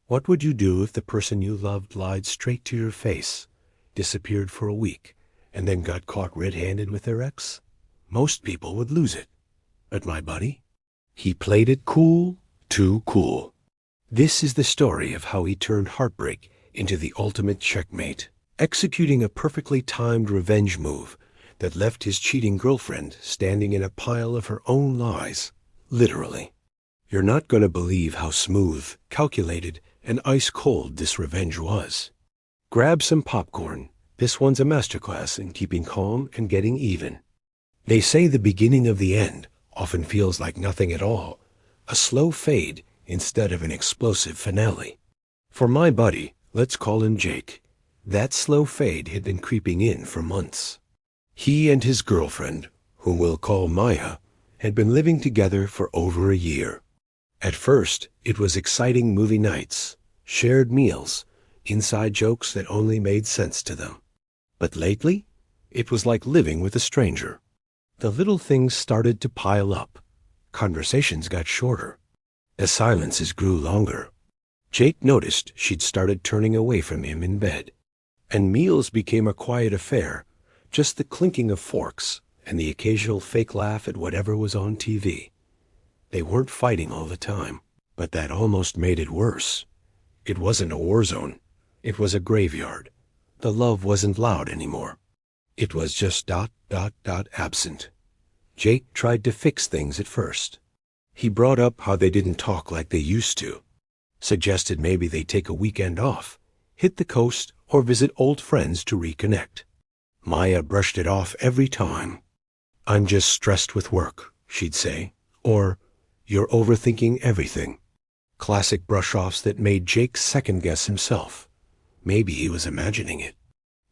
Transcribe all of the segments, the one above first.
What would you do if the person you loved lied straight to your face, disappeared for a week, and then got caught red-handed with their ex? Most people would lose it. But my buddy? He played it cool, too cool. This is the story of how he turned heartbreak into the ultimate checkmate, executing a perfectly timed revenge move that left his cheating girlfriend standing in a pile of her own lies, literally. You're not going to believe how smooth, calculated, and ice-cold this revenge was. Grab some popcorn. This one's a masterclass in keeping calm and getting even. They say the beginning of the end often feels like nothing at all, a slow fade instead of an explosive finale. For my buddy, let's call him Jake, that slow fade had been creeping in for months. He and his girlfriend, whom we'll call Maya, had been living together for over a year. At first, it was exciting movie nights, shared meals, inside jokes that only made sense to them. But lately, it was like living with a stranger. The little things started to pile up. Conversations got shorter. The silences grew longer. Jake noticed she'd started turning away from him in bed. And meals became a quiet affair, just the clinking of forks and the occasional fake laugh at whatever was on TV. They weren't fighting all the time, but that almost made it worse. It wasn't a war zone. It was a graveyard. The love wasn't loud anymore. It was just ... absent. Jake tried to fix things at first. He brought up how they didn't talk like they used to, suggested maybe they take a weekend off, hit the coast, or visit old friends to reconnect. Maya brushed it off every time. "I'm just stressed with work," she'd say, or "You're overthinking everything." Classic brush-offs that made Jake second-guess himself. Maybe he was imagining it.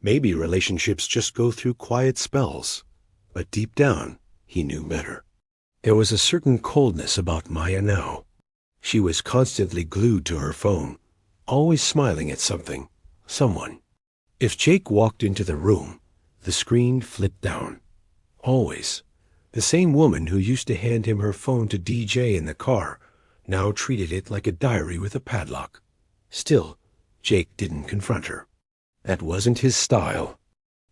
Maybe relationships just go through quiet spells. But deep down, he knew better. There was a certain coldness about Maya now. She was constantly glued to her phone, always smiling at something, someone. If Jake walked into the room, the screen flipped down. Always. The same woman who used to hand him her phone to DJ in the car now treated it like a diary with a padlock. Still, Jake didn't confront her. That wasn't his style.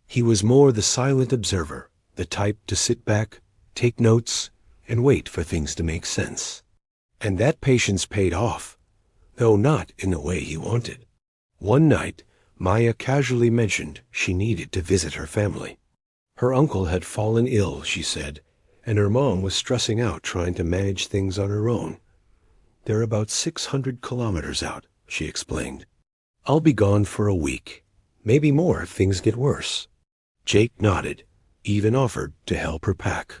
He was more the silent observer, the type to sit back, take notes, and wait for things to make sense. And that patience paid off, though not in the way he wanted. One night, Maya casually mentioned she needed to visit her family. Her uncle had fallen ill, she said, and her mom was stressing out trying to manage things on her own. "They're about 600 kilometers out," she explained. "I'll be gone for a week, maybe more if things get worse." Jake nodded, even offered to help her pack.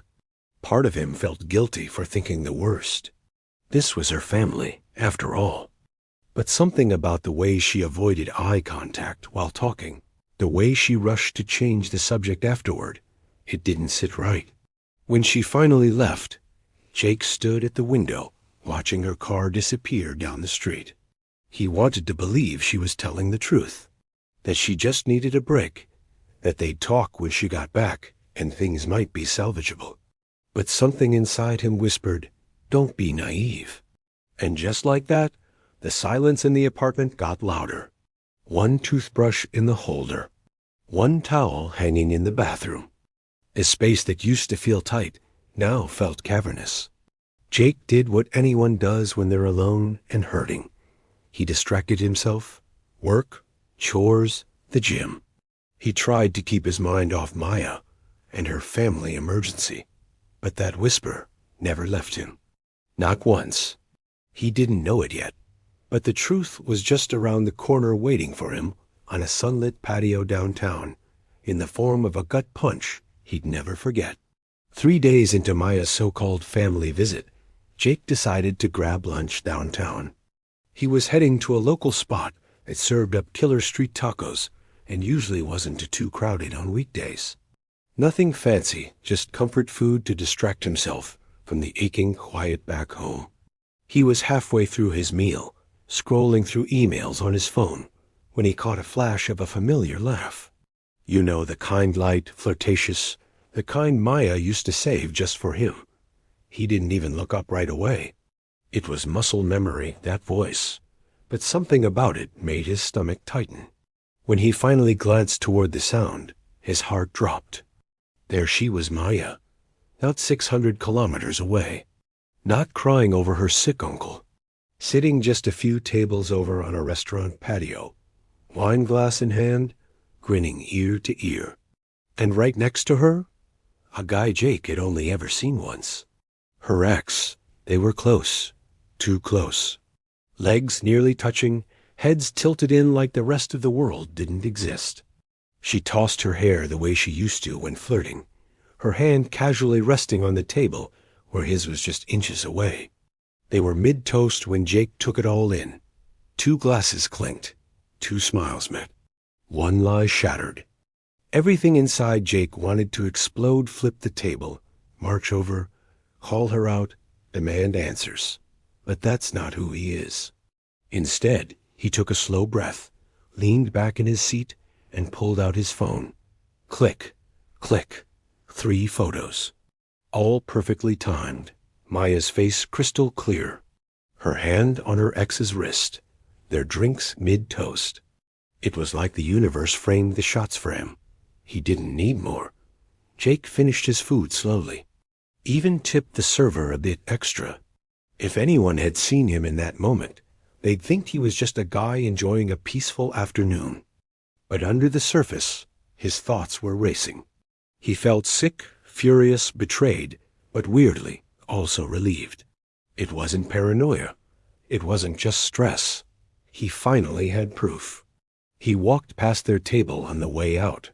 Part of him felt guilty for thinking the worst. This was her family, after all. But something about the way she avoided eye contact while talking, the way she rushed to change the subject afterward, it didn't sit right. When she finally left, Jake stood at the window, watching her car disappear down the street. He wanted to believe she was telling the truth, that she just needed a break, that they'd talk when she got back, and things might be salvageable. But something inside him whispered, "Don't be naive." And just like that, the silence in the apartment got louder. One toothbrush in the holder. One towel hanging in the bathroom. A space that used to feel tight now felt cavernous. Jake did what anyone does when they're alone and hurting. He distracted himself. Work, chores, the gym. He tried to keep his mind off Maya and her family emergency. But that whisper never left him. Not once. He didn't know it yet. But the truth was just around the corner waiting for him on a sunlit patio downtown, in the form of a gut punch he'd never forget. 3 days into Maya's so-called family visit, Jake decided to grab lunch downtown. He was heading to a local spot that served up killer street tacos and usually wasn't too crowded on weekdays. Nothing fancy, just comfort food to distract himself from the aching quiet back home. He was halfway through his meal, scrolling through emails on his phone, when he caught a flash of a familiar laugh. You know, the kind, light, flirtatious, the kind Maya used to save just for him. He didn't even look up right away. It was muscle memory, that voice. but something about it made his stomach tighten. When he finally glanced toward the sound, his heart dropped. There she was, Maya, not 600 kilometers away, not crying over her sick uncle, sitting just a few tables over on a restaurant patio, wine glass in hand, grinning ear to ear. And right next to her, a guy Jake had only ever seen once. Her ex. They were close, too close. Legs nearly touching, heads tilted in like the rest of the world didn't exist. She tossed her hair the way she used to when flirting, her hand casually resting on the table where his was just inches away. They were mid-toast when Jake took it all in. 2 glasses clinked. 2 smiles met. 1 lie shattered. Everything inside Jake wanted to explode, flip the table, march over, call her out, demand answers. But that's not who he is. Instead, he took a slow breath, leaned back in his seat, and pulled out his phone. Click, click. 3 photos. All perfectly timed. Maya's face crystal clear. Her hand on her ex's wrist. Their drinks mid-toast. It was like the universe framed the shots for him. He didn't need more. Jake finished his food slowly. Even tipped the server a bit extra. If anyone had seen him in that moment, they'd think he was just a guy enjoying a peaceful afternoon. But under the surface, his thoughts were racing. He felt sick, furious, betrayed, but weirdly, also relieved. It wasn't paranoia. It wasn't just stress. He finally had proof. He walked past their table on the way out.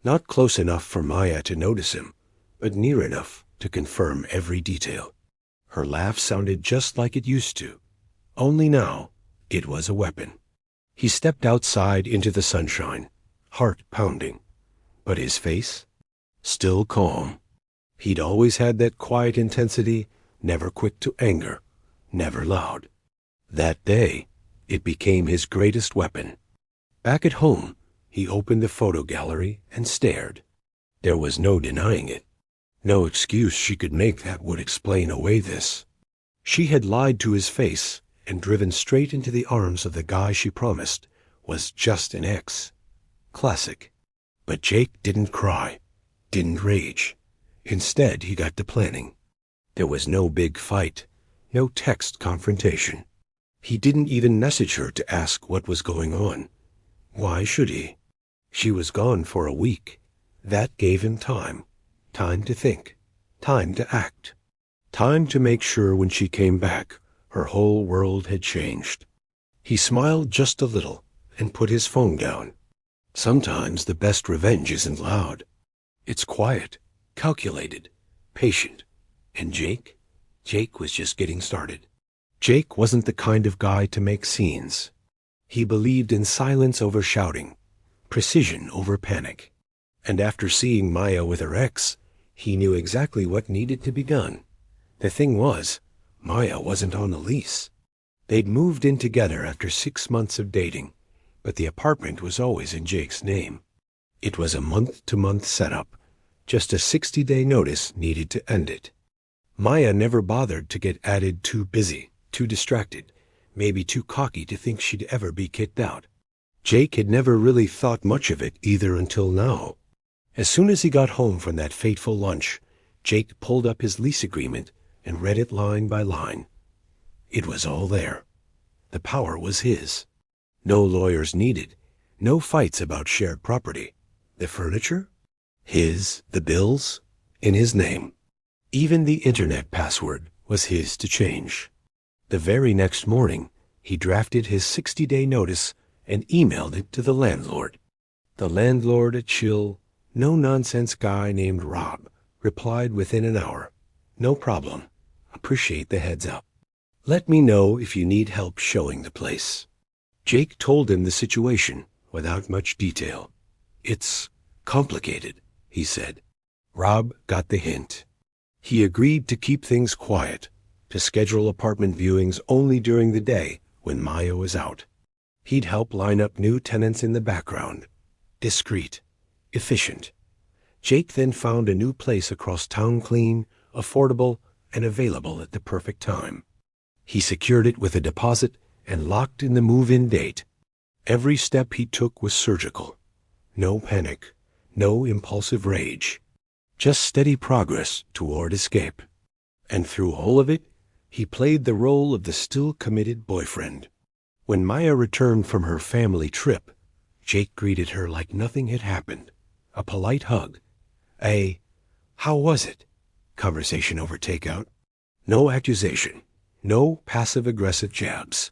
Not close enough for Maya to notice him, but near enough to confirm every detail. Her laugh sounded just like it used to. Only now, it was a weapon. He stepped outside into the sunshine, heart pounding. But his face? Still calm. He'd always had that quiet intensity, never quick to anger, never loud. That day, it became his greatest weapon. Back at home, he opened the photo gallery and stared. There was no denying it. No excuse she could make that would explain away this. She had lied to his face and driven straight into the arms of the guy she promised was just an ex. Classic. But Jake didn't cry, didn't rage. Instead, he got to planning. There was no big fight, no text confrontation. He didn't even message her to ask what was going on. Why should he? She was gone for a week. That gave him time. Time to think. Time to act. Time to make sure when she came back, her whole world had changed. He smiled just a little and put his phone down. Sometimes the best revenge isn't loud. It's quiet, calculated, patient. And Jake? Jake was just getting started. Jake wasn't the kind of guy to make scenes. He believed in silence over shouting, precision over panic. And after seeing Maya with her ex, he knew exactly what needed to be done. The thing was, Maya wasn't on a lease. They'd moved in together after 6 months of dating, but the apartment was always in Jake's name. It was a month-to-month setup. Just a 60-day notice needed to end it. Maya never bothered to get added too busy, too distracted, maybe too cocky to think she'd ever be kicked out. Jake had never really thought much of it either until now. As soon as he got home from that fateful lunch, Jake pulled up his lease agreement and read it line by line. It was all there. The power was his. No lawyers needed. No fights about shared property. The furniture? His. The bills? In his name. Even the internet password was his to change. The very next morning, he drafted his 60-day notice and emailed it to the landlord. The landlord, a chill, no-nonsense guy named Rob, replied within an hour. No problem. Appreciate the heads up. Let me know if you need help showing the place. Jake told him the situation without much detail. It's complicated, he said. Rob got the hint. He agreed to keep things quiet, to schedule apartment viewings only during the day when Maya was out. He'd help line up new tenants in the background. Discreet. Efficient. Jake then found a new place across town clean, affordable, and available at the perfect time. He secured it with a deposit and locked in the move-in date. Every step he took was surgical. No panic, no impulsive rage. Just steady progress toward escape. And through all of it, he played the role of the still committed boyfriend. When Maya returned from her family trip, Jake greeted her like nothing had happened. A polite hug. How was it? Conversation over takeout. No accusation. No passive-aggressive jabs.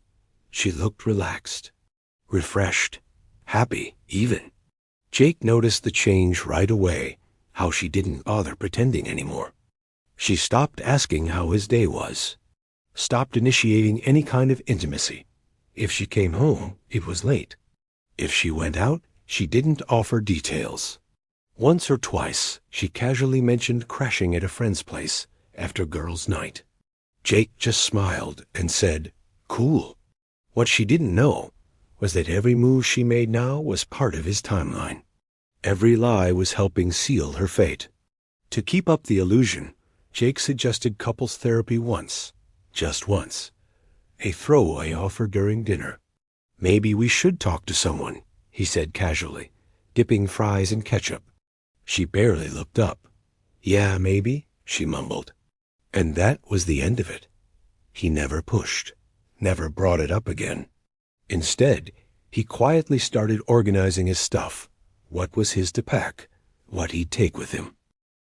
She looked relaxed, refreshed, happy even. Jake noticed the change right away, how she didn't bother pretending anymore. She stopped asking how his day was, stopped initiating any kind of intimacy. If she came home, it was late. If she went out, she didn't offer details. Once or twice, she casually mentioned crashing at a friend's place after girls' night. Jake just smiled and said, "Cool." What she didn't know was that every move she made now was part of his timeline. Every lie was helping seal her fate. To keep up the illusion, Jake suggested couples therapy once, just once. A throwaway offer during dinner. "Maybe we should talk to someone," he said casually, dipping fries in ketchup. She barely looked up. "Yeah, maybe," she mumbled. And that was the end of it. He never pushed, never brought it up again. Instead, he quietly started organizing his stuff. What was his to pack? What he'd take with him?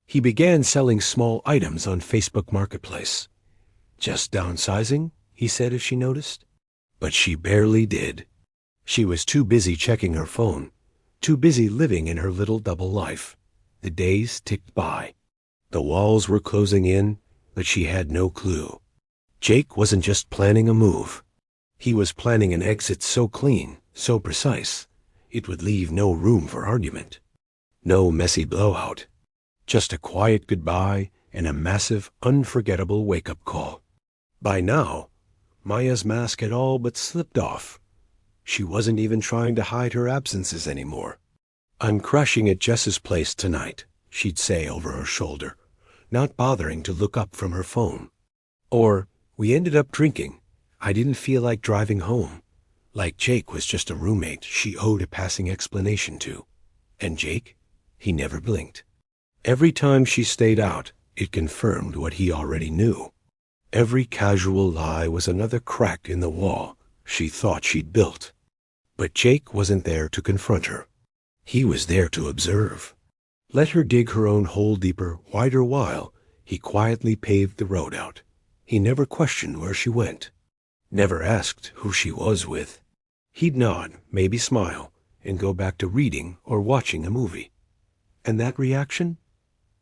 He began selling small items on Facebook Marketplace. "Just downsizing?" he said as she noticed. But she barely did. She was too busy checking her phone, too busy living in her little double life. The days ticked by. The walls were closing in, but she had no clue. Jake wasn't just planning a move. He was planning an exit so clean, so precise, it would leave no room for argument. No messy blowout. Just a quiet goodbye and a massive, unforgettable wake-up call. By now, Maya's mask had all but slipped off. She wasn't even trying to hide her absences anymore. "I'm crashing at Jess's place tonight," she'd say over her shoulder, not bothering to look up from her phone. Or, "We ended up drinking. I didn't feel like driving home." Like Jake was just a roommate she owed a passing explanation to. And Jake? He never blinked. Every time she stayed out, it confirmed what he already knew. Every casual lie was another crack in the wall she thought she'd built. But Jake wasn't there to confront her. He was there to observe. Let her dig her own hole deeper, wider while he quietly paved the road out. He never questioned where she went, never asked who she was with. He'd nod, maybe smile, and go back to reading or watching a movie. And that reaction?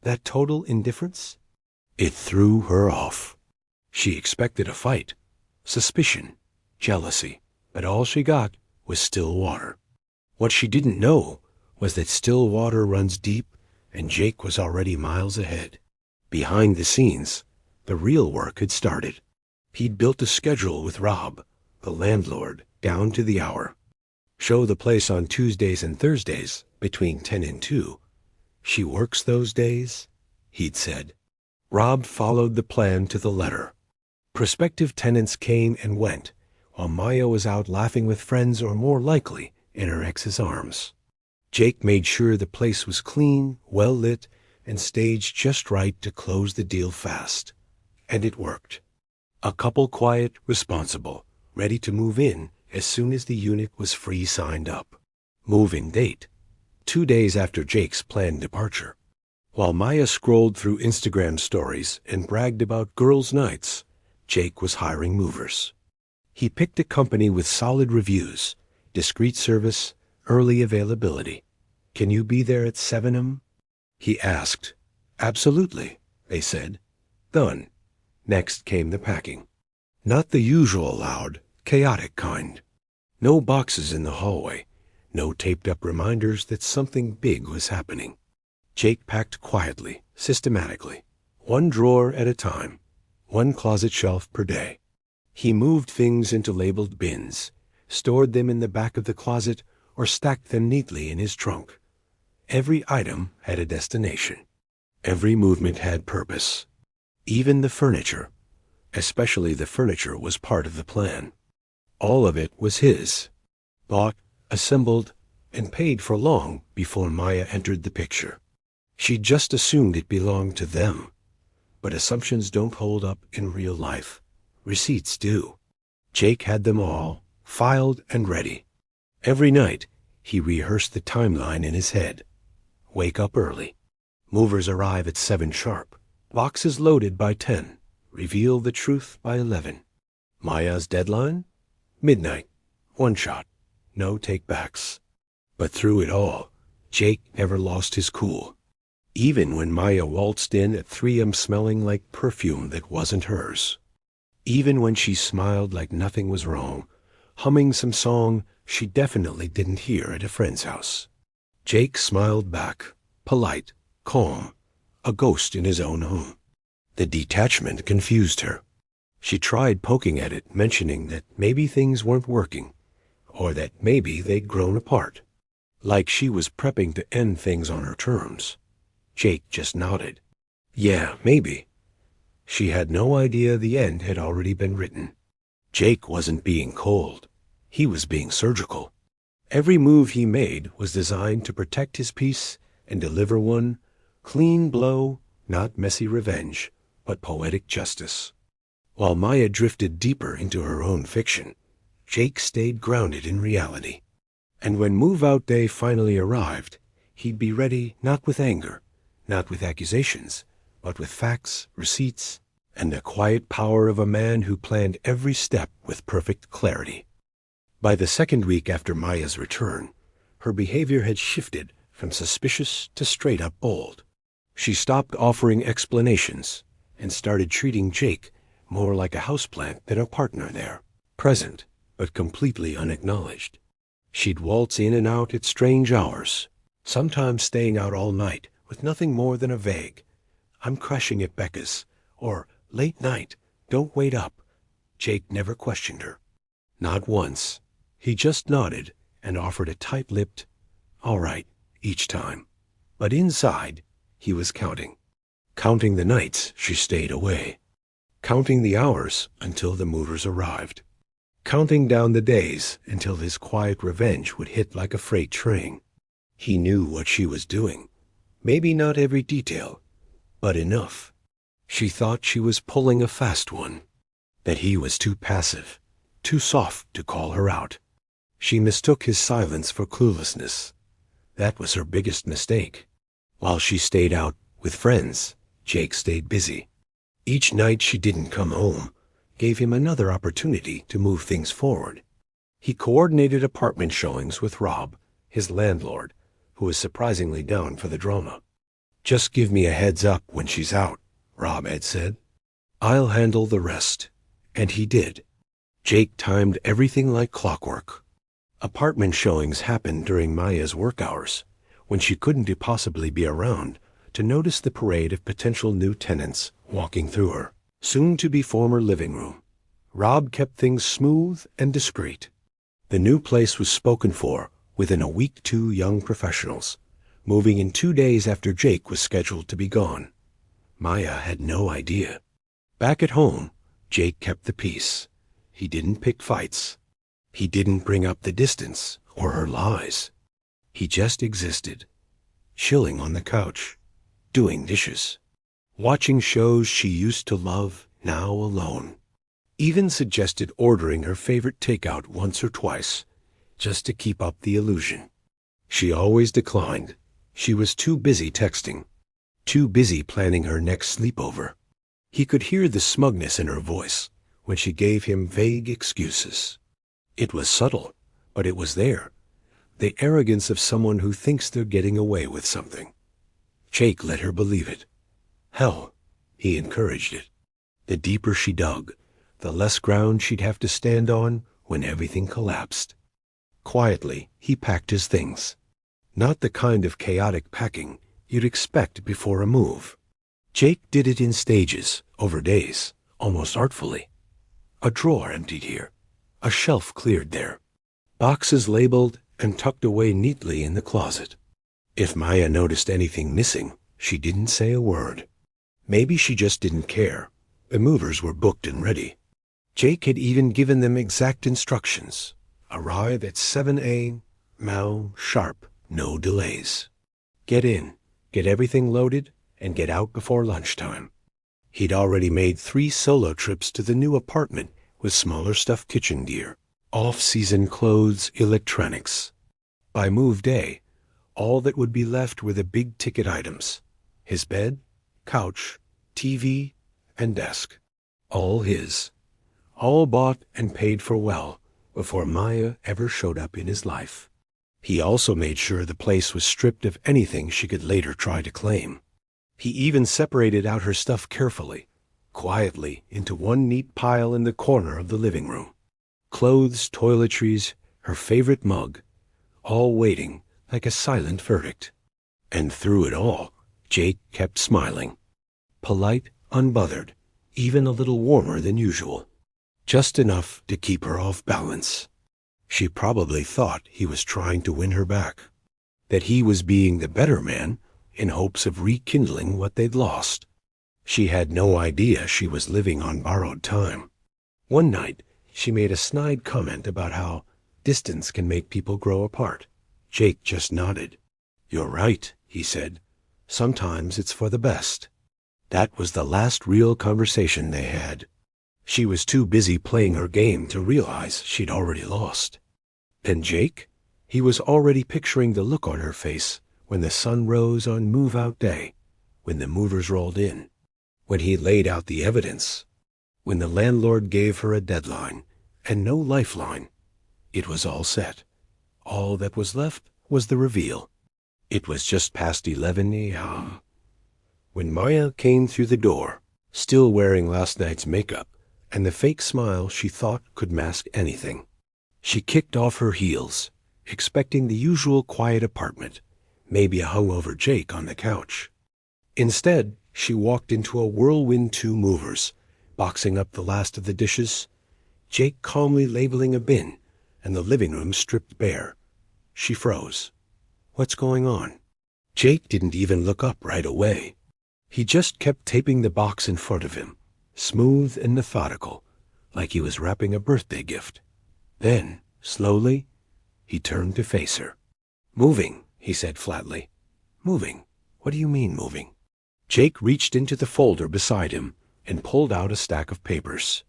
That total indifference? It threw her off. She expected a fight, suspicion, jealousy, but all she got was still water. What she didn't know was that still water runs deep, and Jake was already miles ahead. Behind the scenes, the real work had started. He'd built a schedule with Rob, the landlord, down to the hour. Show the place on Tuesdays and Thursdays between 10 and 2. She works those days, he'd said. Rob followed the plan to the letter. Prospective tenants came and went, while Maya was out laughing with friends or more likely in her ex's arms. Jake made sure the place was clean, well lit, and staged just right to close the deal fast. And it worked. A couple quiet, responsible, ready to move in as soon as the unit was free signed up. Move-in date: 2 days after Jake's planned departure. While Maya scrolled through Instagram stories and bragged about girls' nights, Jake was hiring movers. He picked a company with solid reviews, discreet service, early availability. "Can you be there at 7 he asked. "Absolutely," they said. Done. Next came the packing. Not the usual loud, chaotic kind. No boxes in the hallway, no taped-up reminders that something big was happening. Jake packed quietly, systematically, one drawer at a time, one closet shelf per day. He moved things into labeled bins, stored them in the back of the closet, or stacked them neatly in his trunk. Every item had a destination. Every movement had purpose. Even the furniture, especially the furniture, was part of the plan. All of it was his. Bought, assembled, and paid for long before Maya entered the picture. She just assumed it belonged to them. But assumptions don't hold up in real life. Receipts do. Jake had them all, filed and ready. Every night, he rehearsed the timeline in his head. Wake up early. Movers arrive at 7 sharp. Boxes loaded by 10. Reveal the truth by 11. Maya's deadline? Midnight. 1 shot. No take-backs. But through it all, Jake never lost his cool. Even when Maya waltzed in at 3 a.m. smelling like perfume that wasn't hers. Even when she smiled like nothing was wrong, humming some song she definitely didn't hear at a friend's house. Jake smiled back, polite, calm, a ghost in his own home. The detachment confused her. She tried poking at it, mentioning that maybe things weren't working, or that maybe they'd grown apart. Like she was prepping to end things on her terms. Jake just nodded. Yeah, maybe. She had no idea the end had already been written. Jake wasn't being cold. He was being surgical. Every move he made was designed to protect his peace and deliver one clean blow, not messy revenge, but poetic justice. While Maya drifted deeper into her own fiction, Jake stayed grounded in reality. And when move-out day finally arrived, he'd be ready not with anger, not with accusations, but with facts, receipts, and the quiet power of a man who planned every step with perfect clarity. By the second week after Maya's return, her behavior had shifted from suspicious to straight-up bold. She stopped offering explanations and started treating Jake more like a houseplant than a partner there, present but completely unacknowledged. She'd waltz in and out at strange hours, sometimes staying out all night with nothing more than a vague, "I'm crashing at Becca's," or "late night, don't wait up." Jake never questioned her. Not once. He just nodded and offered a tight-lipped, "all right," each time. But inside, he was counting. Counting the nights she stayed away. Counting the hours until the movers arrived. Counting down the days until his quiet revenge would hit like a freight train. He knew what she was doing. Maybe not every detail, but enough. She thought she was pulling a fast one. That he was too passive, too soft to call her out. She mistook his silence for cluelessness. That was her biggest mistake. While she stayed out with friends, Jake stayed busy. Each night she didn't come home gave him another opportunity to move things forward. He coordinated apartment showings with Rob, his landlord, who was surprisingly down for the drama. "Just give me a heads up when she's out," Rob had said. "I'll handle the rest." And he did. Jake timed everything like clockwork. Apartment showings happened during Maya's work hours, when she couldn't possibly be around to notice the parade of potential new tenants walking through her soon-to-be former living room. Rob kept things smooth and discreet. The new place was spoken for within a week. 2 young professionals, moving in 2 days after Jake was scheduled to be gone. Maya had no idea. Back at home, Jake kept the peace. He didn't pick fights. He didn't bring up the distance or her lies. He just existed, chilling on the couch, doing dishes, watching shows she used to love, now alone. Even suggested ordering her favorite takeout once or twice, just to keep up the illusion. She always declined. She was too busy texting, too busy planning her next sleepover. He could hear the smugness in her voice when she gave him vague excuses. It was subtle, but it was there. The arrogance of someone who thinks they're getting away with something. Jake let her believe it. Hell, he encouraged it. The deeper she dug, the less ground she'd have to stand on when everything collapsed. Quietly, he packed his things. Not the kind of chaotic packing you'd expect before a move. Jake did it in stages, over days, almost artfully. A drawer emptied here, a shelf cleared there, boxes labeled and tucked away neatly in the closet. If Maya noticed anything missing, she didn't say a word. Maybe she just didn't care. The movers were booked and ready. Jake had even given them exact instructions. Arrive at 7 a.m. sharp, no delays. Get in, get everything loaded, and get out before lunchtime. He'd already made 3 solo trips to the new apartment with smaller stuff kitchen gear, off-season clothes, electronics. By move day, all that would be left were the big-ticket items: his bed, couch, TV, and desk. All his. All bought and paid for well before Maya ever showed up in his life. He also made sure the place was stripped of anything she could later try to claim. He even separated out her stuff carefully, quietly, into one neat pile in the corner of the living room. Clothes, toiletries, her favorite mug, all waiting like a silent verdict. And through it all, Jake kept smiling. Polite, unbothered, even a little warmer than usual. Just enough to keep her off balance. She probably thought he was trying to win her back, that he was being the better man in hopes of rekindling what they'd lost. She had no idea she was living on borrowed time. One night, she made a snide comment about how distance can make people grow apart. Jake just nodded. "You're right," he said. "Sometimes it's for the best." That was the last real conversation they had. She was too busy playing her game to realize she'd already lost. And Jake? He was already picturing the look on her face when the sun rose on move-out day, when the movers rolled in, when he laid out the evidence, when the landlord gave her a deadline and no lifeline. It was all set. All that was left was the reveal. It was just past 11 a.m. when Maya came through the door, still wearing last night's makeup and the fake smile she thought could mask anything. She kicked off her heels, expecting the usual quiet apartment, maybe a hungover Jake on the couch. Instead, she walked into a whirlwind 2 movers, boxing up the last of the dishes, Jake calmly labeling a bin, and the living room stripped bare. She froze. What's going on? Jake didn't even look up right away. He just kept taping the box in front of him, smooth and methodical, like he was wrapping a birthday gift. Then, slowly, he turned to face her. "Moving," he said flatly. "Moving? What do you mean, moving?" Jake reached into the folder beside him and pulled out a stack of papers.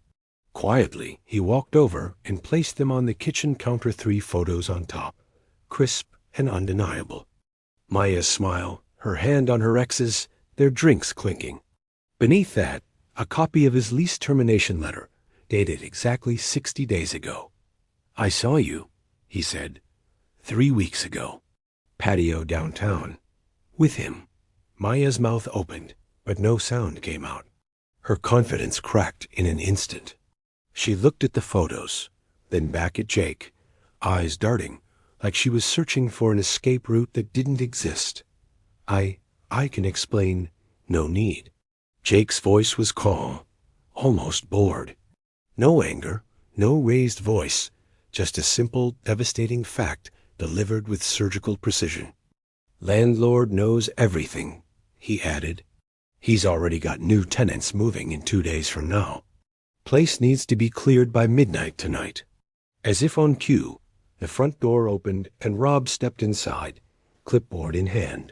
Quietly, he walked over and placed them on the kitchen counter, 3 photos on top, crisp and undeniable. Maya's smile, her hand on her ex's, their drinks clinking. Beneath that, a copy of his lease termination letter, dated exactly 60 days ago. "I saw you," he said, 3 weeks ago. Patio downtown. With him. Maya's mouth opened, but no sound came out. Her confidence cracked in an instant. She looked at the photos, then back at Jake, eyes darting, like she was searching for an escape route that didn't exist. I can explain. No need." Jake's voice was calm, almost bored. No anger, no raised voice, just a simple, devastating fact delivered with surgical precision. "Landlord knows everything," he added. "He's already got new tenants moving in 2 days from now. Place needs to be cleared by midnight tonight." As if on cue, the front door opened and Rob stepped inside, clipboard in hand.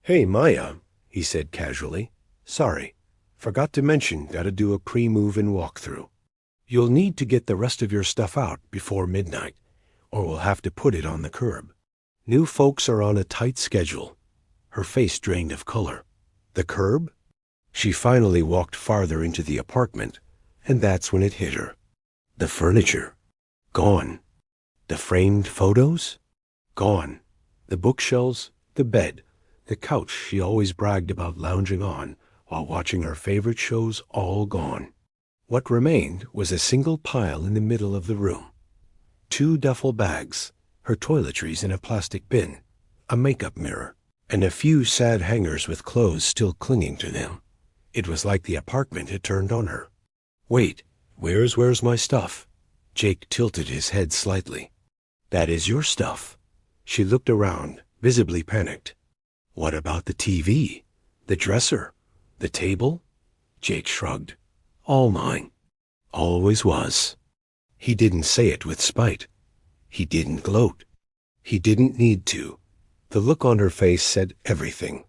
"Hey, Maya," he said casually. "Sorry. Forgot to mention gotta do a pre-move and walkthrough. You'll need to get the rest of your stuff out before midnight, or we'll have to put it on the curb. New folks are on a tight schedule." Her face drained of color. "The curb?" She finally walked farther into the apartment, and that's when it hit her. The furniture. Gone. The framed photos? Gone. The bookshelves, the bed, the couch she always bragged about lounging on while watching her favorite shows, all gone. What remained was a single pile in the middle of the room. 2 duffel bags, her toiletries in a plastic bin, a makeup mirror, and a few sad hangers with clothes still clinging to them. It was like the apartment had turned on her. "Wait, where's my stuff?" Jake tilted his head slightly. "That is your stuff." She looked around, visibly panicked. "What about the TV? The dresser? The table?" Jake shrugged. "All mine." Always was. He didn't say it with spite. He didn't gloat. He didn't need to. The look on her face said everything.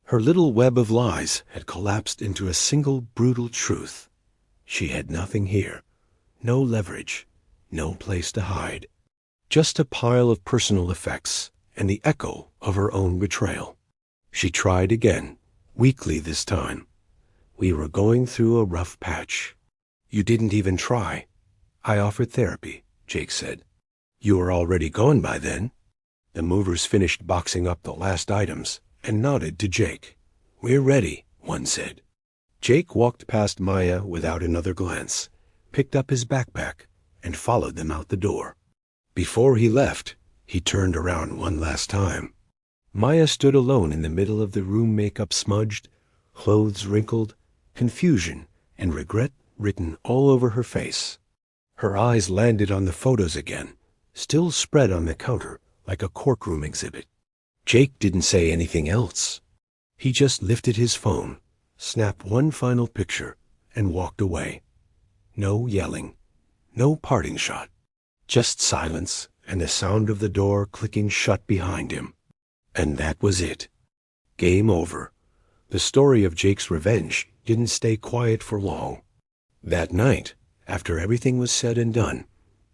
Her little web of lies had collapsed into a single brutal truth. She had nothing here. No leverage. No place to hide. Just a pile of personal effects and the echo of her own betrayal. She tried again, weakly this time. We were going through a rough patch. You didn't even try. I offered therapy, Jake said. You were already gone by then. The movers finished boxing up the last items and nodded to Jake. We're ready, one said. Jake walked past Maya without another glance, picked up his backpack, and followed them out the door. Before he left, he turned around one last time. Maya stood alone in the middle of the room, makeup smudged, clothes wrinkled, confusion and regret written all over her face. Her eyes landed on the photos again, still spread on the counter like a courtroom exhibit. Jake didn't say anything else. He just lifted his phone, snapped one final picture, and walked away. No yelling, no parting shot, just silence and the sound of the door clicking shut behind him. And that was it. Game over. The story of Jake's revenge didn't stay quiet for long. That night, after everything was said and done,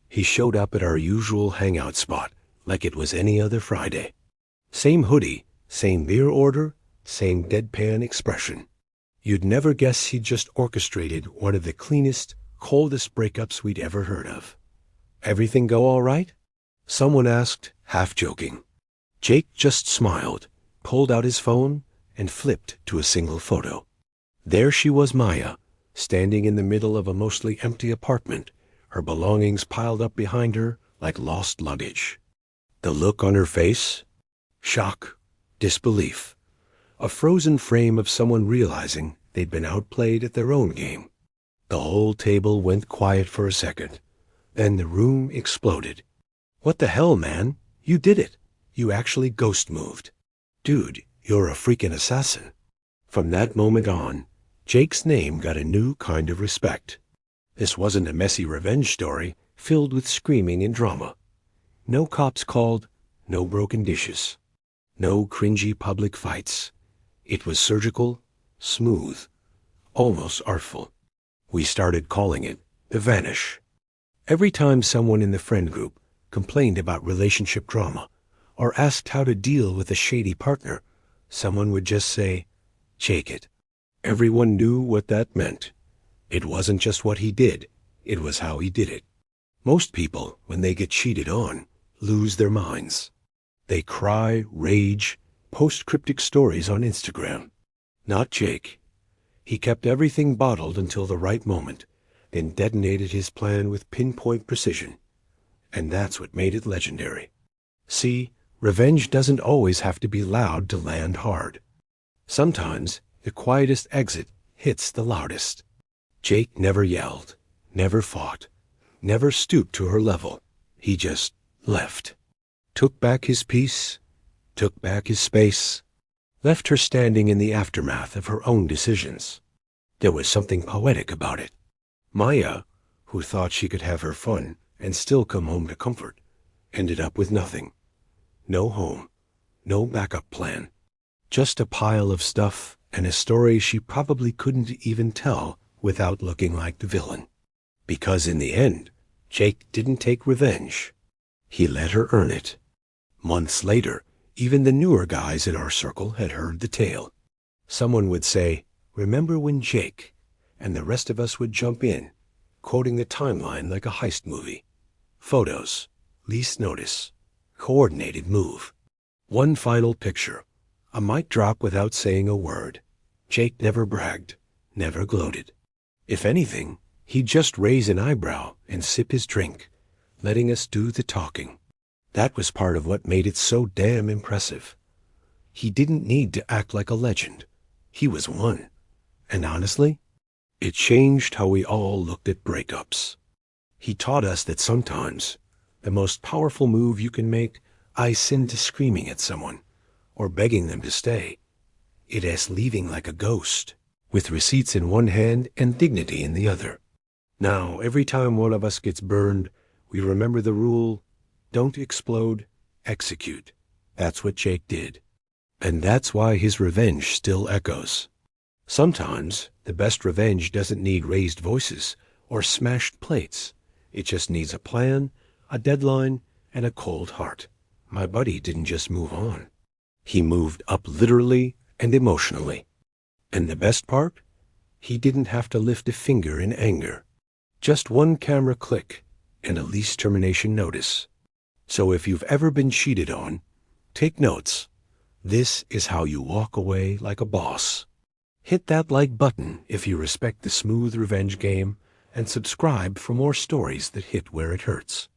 he showed up at our usual hangout spot like it was any other Friday. Same hoodie, same beer order, same deadpan expression. You'd never guess he'd just orchestrated one of the cleanest, coldest breakups we'd ever heard of. Everything go all right? Someone asked, half joking. Jake just smiled, pulled out his phone, and flipped to a single photo. There she was, Maya, standing in the middle of a mostly empty apartment, her belongings piled up behind her like lost luggage. The look on her face? Shock, disbelief, a frozen frame of someone realizing they'd been outplayed at their own game. The whole table went quiet for a second. Then the room exploded. What the hell, man? You did it. You actually ghost moved. Dude, you're a freaking assassin. From that moment on, Jake's name got a new kind of respect. This wasn't a messy revenge story filled with screaming and drama. No cops called, no broken dishes, no cringy public fights. It was surgical, smooth, almost artful. We started calling it the Vanish. Every time someone in the friend group complained about relationship drama or asked how to deal with a shady partner, someone would just say, Jake it. Everyone knew what that meant. It wasn't just what he did, it was how he did it. Most people, when they get cheated on, lose their minds. They cry, rage, post cryptic stories on Instagram. Not Jake. He kept everything bottled until the right moment, then detonated his plan with pinpoint precision. And that's what made it legendary. See, revenge doesn't always have to be loud to land hard. Sometimes the quietest exit hits the loudest. Jake never yelled, never fought, never stooped to her level. He just left. Took back his peace, took back his space, left her standing in the aftermath of her own decisions. There was something poetic about it. Maya, who thought she could have her fun and still come home to comfort, ended up with nothing. No home, no backup plan. Just a pile of stuff and a story she probably couldn't even tell without looking like the villain. Because in the end, Jake didn't take revenge. He let her earn it. Months later, even the newer guys in our circle had heard the tale. Someone would say, "Remember when Jake?" And the rest of us would jump in, quoting the timeline like a heist movie. Photos, least notice, coordinated move. One final picture, a mic drop without saying a word. Jake never bragged, never gloated. If anything, he'd just raise an eyebrow and sip his drink, letting us do the talking. That was part of what made it so damn impressive. He didn't need to act like a legend. He was one. And honestly, it changed how we all looked at breakups. He taught us that sometimes the most powerful move you can make is into screaming at someone or begging them to stay. It is leaving like a ghost, with receipts in one hand and dignity in the other. Now, every time one of us gets burned, we remember the rule, don't explode, execute. That's what Jake did. And that's why his revenge still echoes. Sometimes, the best revenge doesn't need raised voices or smashed plates. It just needs a plan, a deadline, and a cold heart. My buddy didn't just move on. He moved up literally and emotionally. And the best part? He didn't have to lift a finger in anger. Just one camera click and a lease termination notice. So if you've ever been cheated on, take notes. This is how you walk away like a boss. Hit that like button if you respect the smooth revenge game, and subscribe for more stories that hit where it hurts.